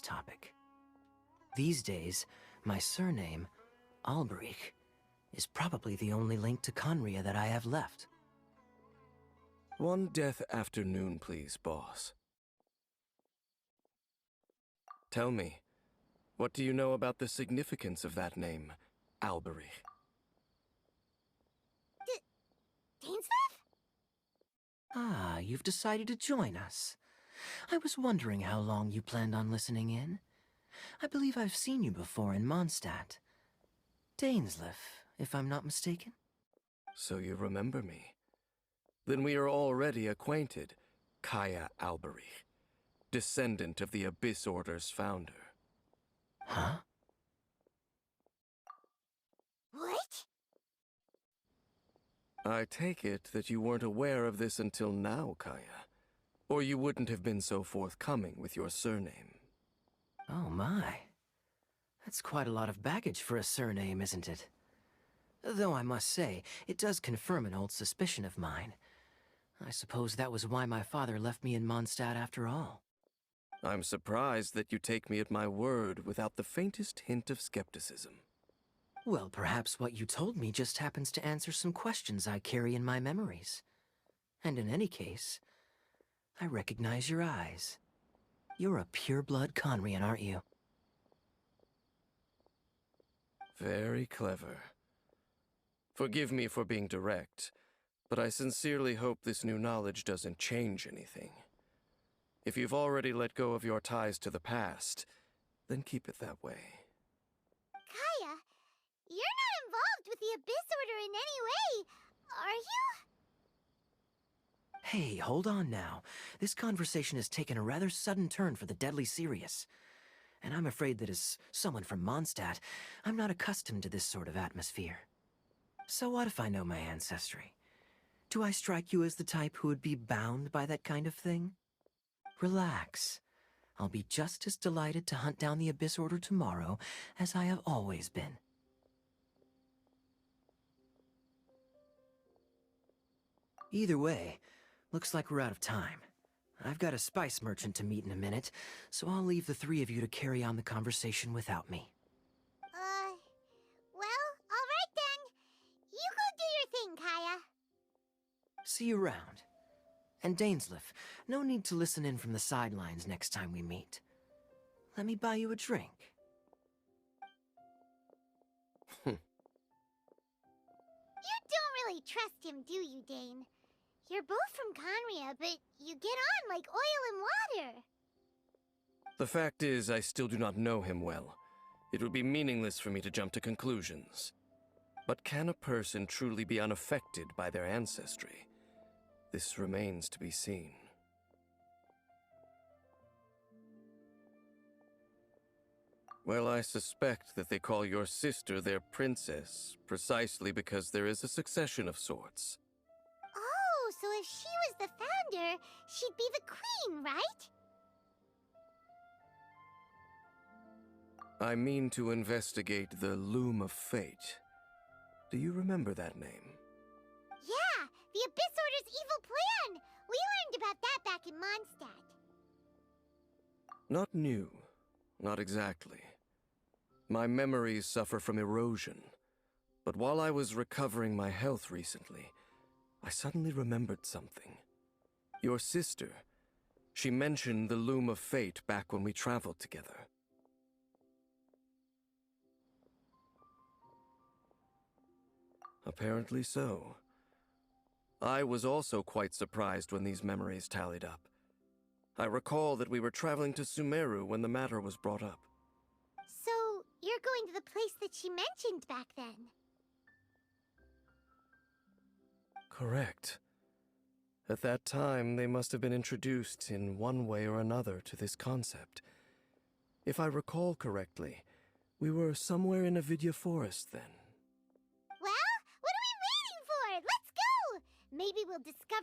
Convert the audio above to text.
topic. These days, my surname, Alberich, is probably the only link to Kaeya that I have left. One death afternoon, please, boss. Tell me, what do you know about the significance of that name, Alberich? Dainsleif? Ah, you've decided to join us. I was wondering how long you planned on listening in. I believe I've seen you before in Mondstadt. Dainsleif, if I'm not mistaken. So you remember me. Then we are already acquainted, Kaeya Alberich, descendant of the Abyss Order's founder. Huh? What? I take it that you weren't aware of this until now, Kaeya. Or you wouldn't have been so forthcoming with your surname. Oh my. That's quite a lot of baggage for a surname, isn't it? Though I must say, it does confirm an old suspicion of mine. I suppose that was why my father left me in Mondstadt after all. I'm surprised that you take me at my word without the faintest hint of skepticism. Well, perhaps what you told me just happens to answer some questions I carry in my memories. And in any case, I recognize your eyes. You're a pure-blood Conrian, aren't you? Very clever. Forgive me for being direct, but I sincerely hope this new knowledge doesn't change anything. If you've already let go of your ties to the past, then keep it that way. Kaeya, you're not involved with the Abyss Order in any way, are you? Hey, hold on now. This conversation has taken a rather sudden turn for the deadly serious. And I'm afraid that as someone from Mondstadt, I'm not accustomed to this sort of atmosphere. So what if I know my ancestry? Do I strike you as the type who would be bound by that kind of thing? Relax. I'll be just as delighted to hunt down the Abyss Order tomorrow as I have always been. Either way, looks like we're out of time. I've got a spice merchant to meet in a minute, so I'll leave the three of you to carry on the conversation without me. Well, alright then. You go do your thing, Kaeya. See you around. And Dainsleif, no need to listen in from the sidelines next time we meet. Let me buy you a drink. You don't really trust him, do you, Dane? You're both from Kaeya, but you get on like oil and water. The fact is, I still do not know him well. It would be meaningless for me to jump to conclusions. But can a person truly be unaffected by their ancestry? This remains to be seen. Well, I suspect that they call your sister their princess, precisely because there is a succession of sorts. Oh, so if she was the founder, she'd be the queen, right? I mean to investigate the Loom of Fate. Do you remember that name? Yeah, the Abyss Order's evil plan! We learned about that back in Mondstadt. Not new. Not exactly. My memories suffer from erosion. But while I was recovering my health recently, I suddenly remembered something. Your sister. She mentioned the Loom of Fate back when we traveled together. Apparently so. I was also quite surprised when these memories tallied up. I recall that we were traveling to Sumeru when the matter was brought up. So, you're going to the place that she mentioned back then? Correct. At that time, they must have been introduced in one way or another to this concept. If I recall correctly, we were somewhere in Avidya Forest then. Well, what are we waiting for? Let's go! Maybe we'll discover